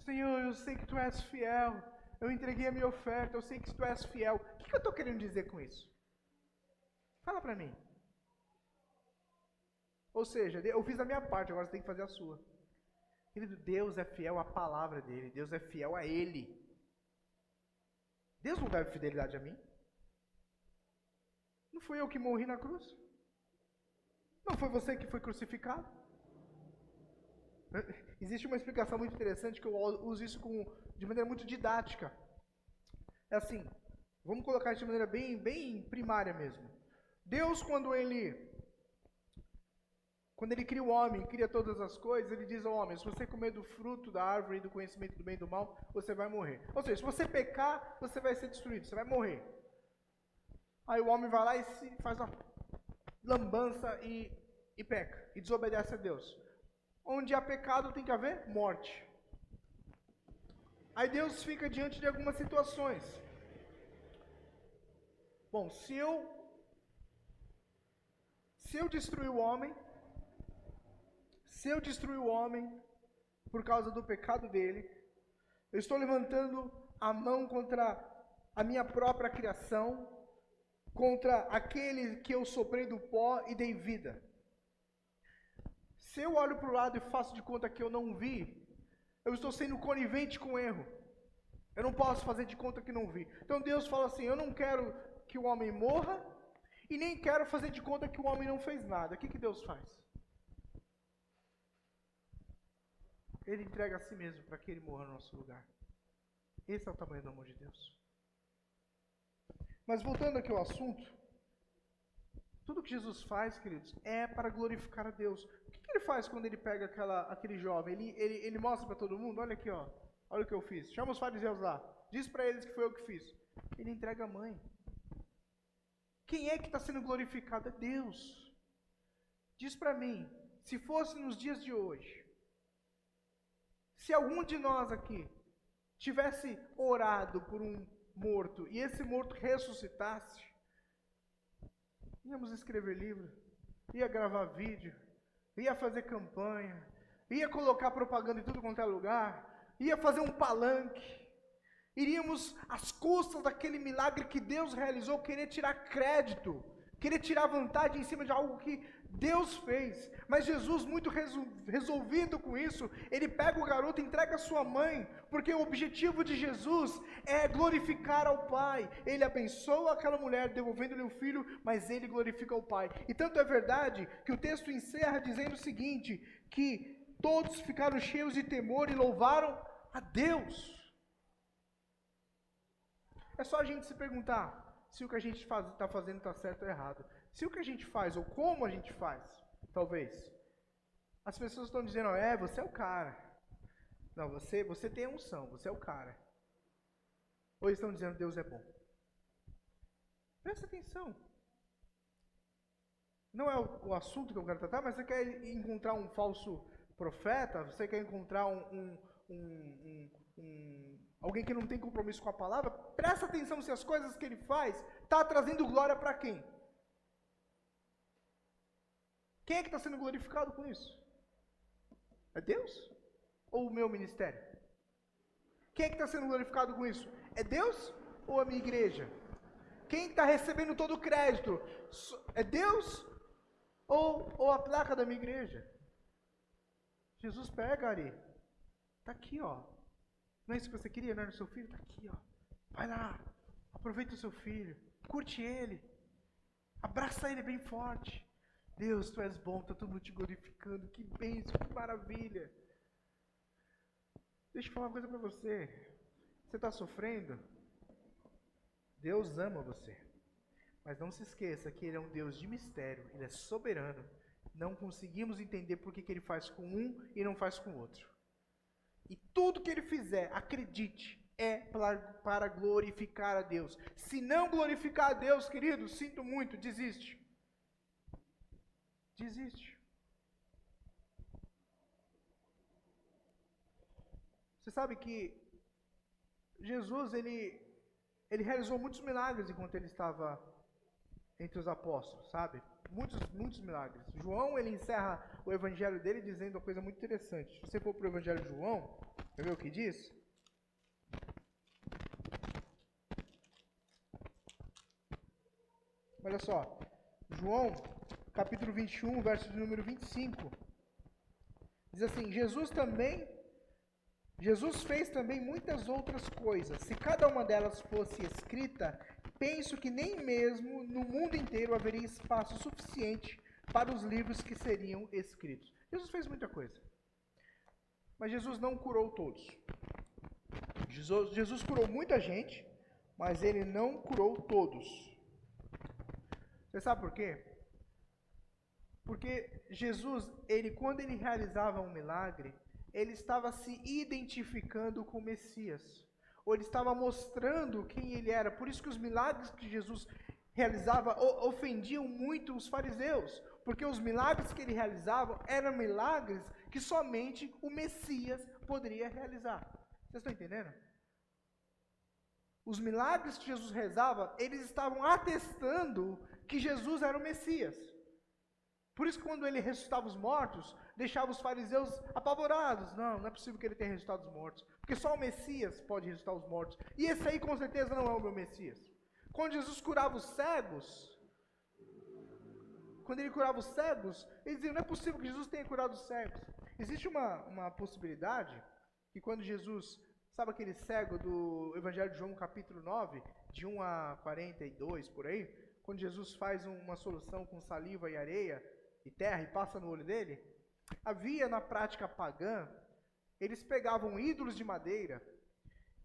Senhor, eu sei que tu és fiel. Eu entreguei a minha oferta, eu sei que tu és fiel. O que eu estou querendo dizer com isso? Fala para mim. Ou seja, eu fiz a minha parte, agora você tem que fazer a sua. Querido, Deus é fiel à palavra dele. Deus é fiel a ele. Deus não deve fidelidade a mim. Não fui eu que morri na cruz? Não foi você que foi crucificado? Existe uma explicação muito interessante que eu uso isso de maneira muito didática. É assim, vamos colocar isso de maneira bem primária mesmo. Deus, quando ele cria o homem, cria todas as coisas, ele diz ao homem: se você comer do fruto da árvore do conhecimento do bem e do mal, você vai morrer. Ou seja, se você pecar, você vai ser destruído, você vai morrer. Aí o homem vai lá e faz uma lambança e peca, e desobedece a Deus. Onde há pecado tem que haver morte. Aí Deus fica diante de algumas situações. Bom, se eu destruir o homem, por causa do pecado dele, eu estou levantando a mão contra a minha própria criação, contra aquele que eu soprei do pó e dei vida. Se eu olho para o lado e faço de conta que eu não vi, eu estou sendo conivente com o erro. Eu não posso fazer de conta que não vi. Então Deus fala assim: eu não quero que o homem morra e nem quero fazer de conta que o homem não fez nada. O que Deus faz? Ele entrega a si mesmo para que ele morra no nosso lugar. Esse é o tamanho do amor de Deus. Mas voltando aqui ao assunto, Tudo que Jesus faz, queridos, é para glorificar a Deus. O que ele faz quando ele pega aquele jovem? Ele mostra para todo mundo, olha aqui, ó, olha o que eu fiz. Chama os fariseus lá, diz para eles que foi eu que fiz. Ele entrega a mãe. Quem é que está sendo glorificado? É Deus. Diz para mim, se fosse nos dias de hoje, se algum de nós aqui tivesse orado por um morto e esse morto ressuscitasse, íamos escrever livro, ia gravar vídeo, ia fazer campanha, ia colocar propaganda em tudo quanto é lugar, ia fazer um palanque, iríamos às custas daquele milagre que Deus realizou, querer tirar crédito, querer tirar vantagem em cima de algo que Deus fez. Mas Jesus, muito resolvido com isso, ele pega o garoto e entrega a sua mãe, porque o objetivo de Jesus é glorificar ao Pai. Ele abençoa aquela mulher, devolvendo-lhe o filho, mas ele glorifica ao Pai. E tanto é verdade que o texto encerra dizendo o seguinte, que todos ficaram cheios de temor e louvaram a Deus. É só a gente se perguntar se o que a gente está fazendo está certo ou errado. Se o que a gente faz, ou como a gente faz, talvez, as pessoas estão dizendo, você é o cara. Não, você tem a unção, você é o cara. Ou estão dizendo, Deus é bom. Presta atenção. Não é o assunto que eu quero tratar, mas você quer encontrar um falso profeta, você quer encontrar alguém que não tem compromisso com a palavra, presta atenção se as coisas que ele faz está trazendo glória para quem? Quem é que está sendo glorificado com isso? É Deus? Ou o meu ministério? Quem é que está sendo glorificado com isso? É Deus ou a minha igreja? Quem está recebendo todo o crédito? É Deus ou a placa da minha igreja? Jesus pega, Ari. Está aqui, ó. Não é isso que você queria, não era o seu filho? Está aqui, ó. Vai lá, aproveita o seu filho, curte ele, abraça ele bem forte. Deus, tu és bom, está todo mundo te glorificando, que bênção, que maravilha. Deixa eu falar uma coisa para você. Você está sofrendo? Deus ama você. Mas não se esqueça que Ele é um Deus de mistério, Ele é soberano. Não conseguimos entender por que Ele faz com um e não faz com o outro. E tudo que Ele fizer, acredite, é para glorificar a Deus. Se não glorificar a Deus, querido, sinto muito, desiste. Desiste. Você sabe que Jesus, ele realizou muitos milagres enquanto ele estava entre os apóstolos, sabe? Muitos milagres. João, ele encerra o evangelho dele dizendo uma coisa muito interessante. Se você for para o evangelho de João, quer ver o que diz? Olha só, João, capítulo 21, verso de número 25, diz assim, Jesus fez também muitas outras coisas. Se cada uma delas fosse escrita, penso que nem mesmo no mundo inteiro haveria espaço suficiente para os livros que seriam escritos. Jesus fez muita coisa. Mas Jesus não curou todos. Jesus curou muita gente, mas ele não curou todos. Você sabe por quê? Porque Jesus, quando ele realizava um milagre, ele estava se identificando com o Messias. Ou ele estava mostrando quem ele era. Por isso que os milagres que Jesus realizava ofendiam muito os fariseus. Porque os milagres que ele realizava eram milagres que somente o Messias poderia realizar. Vocês estão entendendo? Os milagres que Jesus rezava, eles estavam atestando que Jesus era o Messias. Por isso que quando ele ressuscitava os mortos, deixava os fariseus apavorados. Não é possível que ele tenha ressuscitado os mortos. Porque só o Messias pode ressuscitar os mortos. E esse aí com certeza não é o meu Messias. Quando Jesus curava os cegos, eles diziam, não é possível que Jesus tenha curado os cegos. Existe uma possibilidade que quando Jesus, sabe aquele cego do Evangelho de João, capítulo 9, de 1 a 42, por aí, quando Jesus faz uma solução com saliva e areia e terra e passa no olho dele, havia na prática pagã, eles pegavam ídolos de madeira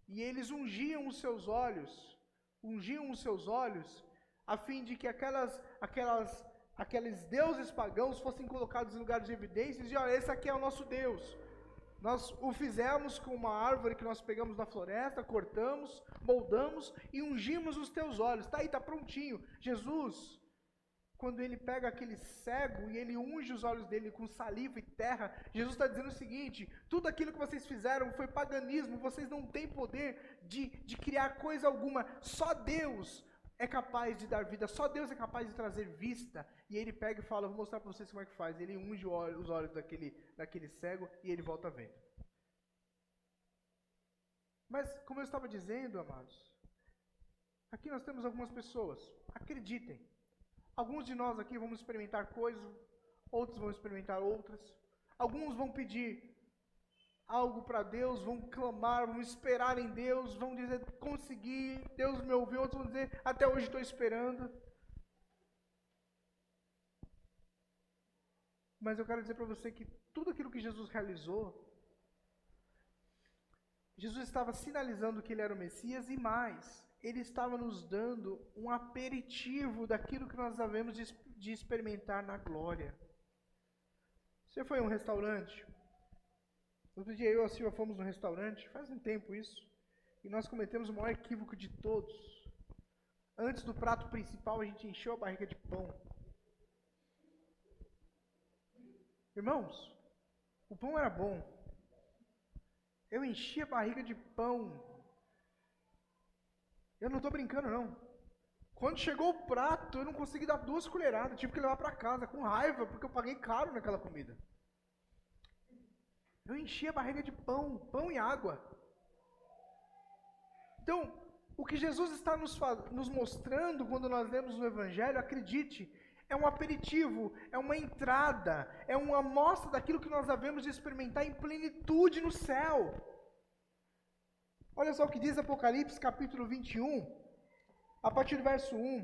e eles ungiam os seus olhos a fim de que aquelas aqueles deuses pagãos fossem colocados em lugares de evidência e dizer, olha, esse aqui é o nosso Deus. Nós o fizemos com uma árvore que nós pegamos na floresta, cortamos, moldamos e ungimos os teus olhos. Está aí, está prontinho. Jesus, quando ele pega aquele cego e ele unge os olhos dele com saliva e terra, Jesus está dizendo o seguinte, tudo aquilo que vocês fizeram foi paganismo, vocês não têm poder de criar coisa alguma, só Deus é capaz de dar vida, só Deus é capaz de trazer vista. E ele pega e fala, vou mostrar para vocês como é que faz. Ele unge os olhos daquele cego e ele volta vendo. Mas, como eu estava dizendo, amados, aqui nós temos algumas pessoas, acreditem, alguns de nós aqui vamos experimentar coisas, outros vão experimentar outras, alguns vão pedir algo para Deus, vão clamar, vão esperar em Deus, vão dizer, consegui, Deus me ouviu, outros vão dizer, até hoje estou esperando. Mas eu quero dizer para você que tudo aquilo que Jesus realizou, Jesus estava sinalizando que ele era o Messias e mais, ele estava nos dando um aperitivo daquilo que nós havemos de experimentar na glória. Você foi a um restaurante? Outro dia eu e a Silvia fomos no restaurante, faz um tempo isso, e nós cometemos o maior equívoco de todos. Antes do prato principal, a gente encheu a barriga de pão. Irmãos, o pão era bom. Eu enchi a barriga de pão. Eu não estou brincando, não. Quando chegou o prato, eu não consegui dar 2 colheradas, tive que levar para casa com raiva, porque eu paguei caro naquela comida. Eu enchi a barriga de pão e água. Então, o que Jesus está nos mostrando quando nós lemos o Evangelho, acredite, é um aperitivo, é uma entrada, é uma amostra daquilo que nós havemos de experimentar em plenitude no céu. Olha só o que diz Apocalipse capítulo 21, a partir do verso 1.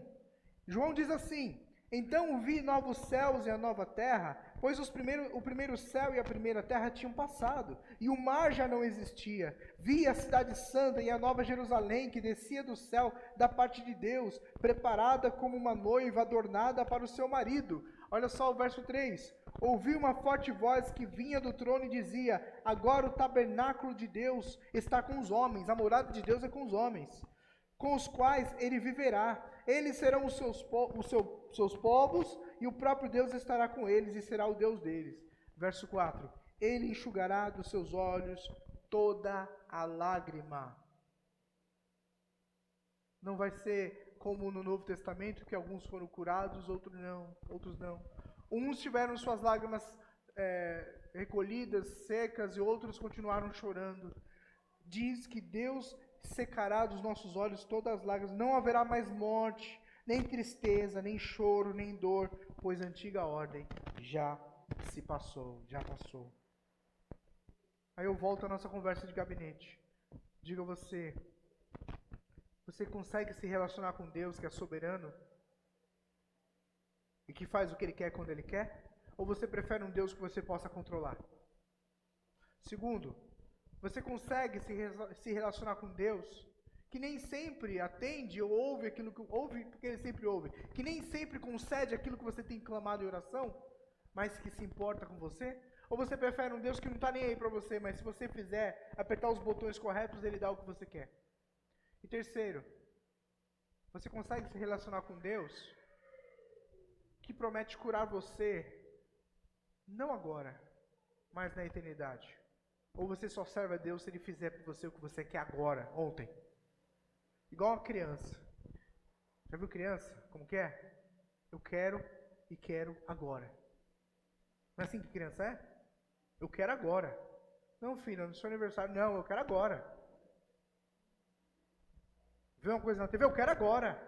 João diz assim, então vi novos céus e a nova terra, pois o primeiro céu e a primeira terra tinham passado, e o mar já não existia. Vi a cidade santa e a nova Jerusalém, que descia do céu da parte de Deus, preparada como uma noiva adornada para o seu marido. Olha só o verso 3. Ouvi uma forte voz que vinha do trono e dizia, agora o tabernáculo de Deus está com os homens, a morada de Deus é com os homens, com os quais ele viverá. Eles serão os seus povos, e o próprio Deus estará com eles, e será o Deus deles. Verso 4. Ele enxugará dos seus olhos toda a lágrima. Não vai ser como no Novo Testamento, que alguns foram curados, outros não. Uns tiveram suas lágrimas recolhidas, secas, e outros continuaram chorando. Diz que Deus secará dos nossos olhos todas as lágrimas, não haverá mais morte, nem tristeza, nem choro, nem dor, pois a antiga ordem já passou. Aí eu volto à nossa conversa de gabinete. Diga você consegue se relacionar com Deus que é soberano? E que faz o que Ele quer quando Ele quer? Ou você prefere um Deus que você possa controlar? Segundo, você consegue se relacionar com Deus que nem sempre atende ou ouve aquilo que ouve, porque Ele sempre ouve, que nem sempre concede aquilo que você tem clamado em oração, mas que se importa com você? Ou você prefere um Deus que não está nem aí para você, mas se você fizer, apertar os botões corretos, Ele dá o que você quer? E terceiro, você consegue se relacionar com Deus que promete curar você, não agora, mas na eternidade? Ou você só serve a Deus se Ele fizer por você o que você quer agora, ontem? Igual uma criança. Já viu criança? Como que é? Eu quero e quero agora. Não é assim que criança é? Eu quero agora. Não, filho, no seu aniversário. Não, eu quero agora. Vê uma coisa na TV? Eu quero agora.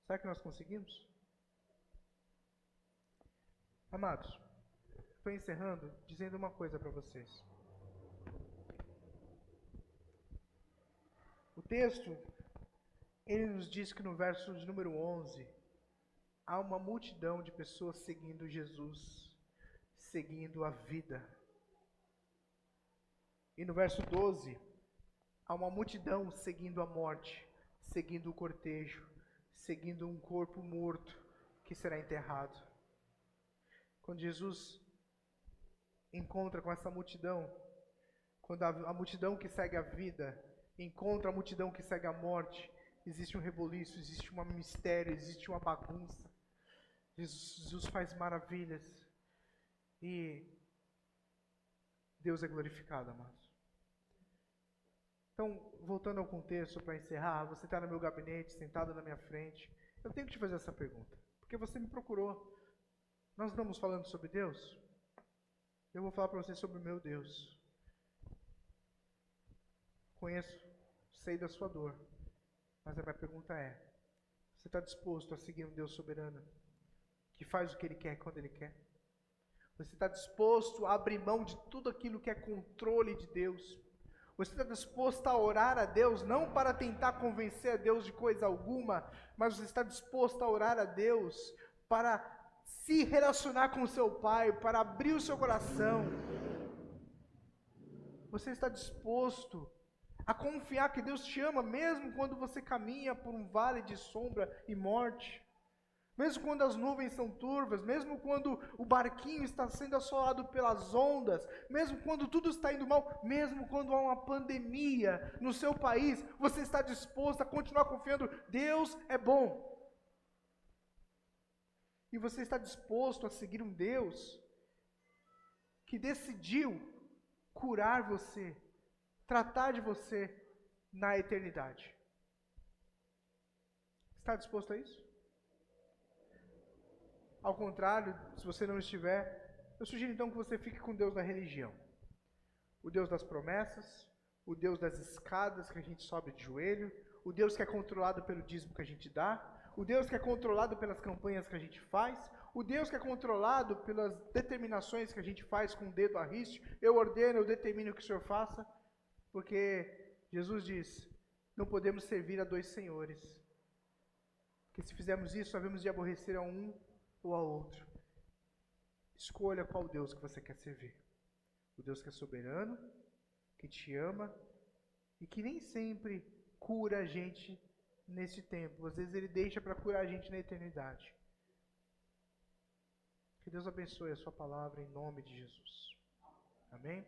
Será que nós conseguimos? Amados, estou encerrando dizendo uma coisa para vocês. O texto, ele nos diz que no verso de número 11, há uma multidão de pessoas seguindo Jesus, seguindo a vida. E no verso 12, há uma multidão seguindo a morte, seguindo o cortejo, seguindo um corpo morto que será enterrado. Quando Jesus encontra com essa multidão, quando a multidão que segue a vida encontra a multidão que segue a morte, existe um reboliço, existe um mistério, existe uma bagunça. Jesus faz maravilhas e Deus é glorificado, amados. Então, voltando ao contexto para encerrar, você está no meu gabinete, sentado na minha frente, eu tenho que te fazer essa pergunta, porque você me procurou. Nós estamos falando sobre Deus? Eu vou falar para você sobre o meu Deus. Conheço, sei da sua dor, mas a minha pergunta é, você está disposto a seguir um Deus soberano, que faz o que Ele quer, quando Ele quer? Você está disposto a abrir mão de tudo aquilo que é controle de Deus? Você está disposto a orar a Deus, não para tentar convencer a Deus de coisa alguma, mas você está disposto a orar a Deus para se relacionar com o seu Pai, para abrir o seu coração? Você está disposto a confiar que Deus te ama, mesmo quando você caminha por um vale de sombra e morte? Mesmo quando as nuvens são turvas, mesmo quando o barquinho está sendo assolado pelas ondas, mesmo quando tudo está indo mal, mesmo quando há uma pandemia no seu país, você está disposto a continuar confiando, Deus é bom. E você está disposto a seguir um Deus que decidiu curar você, tratar de você na eternidade. Está disposto a isso? Ao contrário, se você não estiver, eu sugiro então que você fique com Deus da religião. O Deus das promessas, o Deus das escadas que a gente sobe de joelho, o Deus que é controlado pelo dízimo que a gente dá, o Deus que é controlado pelas campanhas que a gente faz, o Deus que é controlado pelas determinações que a gente faz com o dedo à riste. Eu ordeno, eu determino que o Senhor faça, porque Jesus diz, não podemos servir a dois senhores. Porque se fizermos isso, havemos de aborrecer a um ou a outro. Escolha qual Deus que você quer servir. O Deus que é soberano, que te ama e que nem sempre cura a gente neste tempo. Às vezes Ele deixa para curar a gente na eternidade. Que Deus abençoe a sua palavra em nome de Jesus. Amém?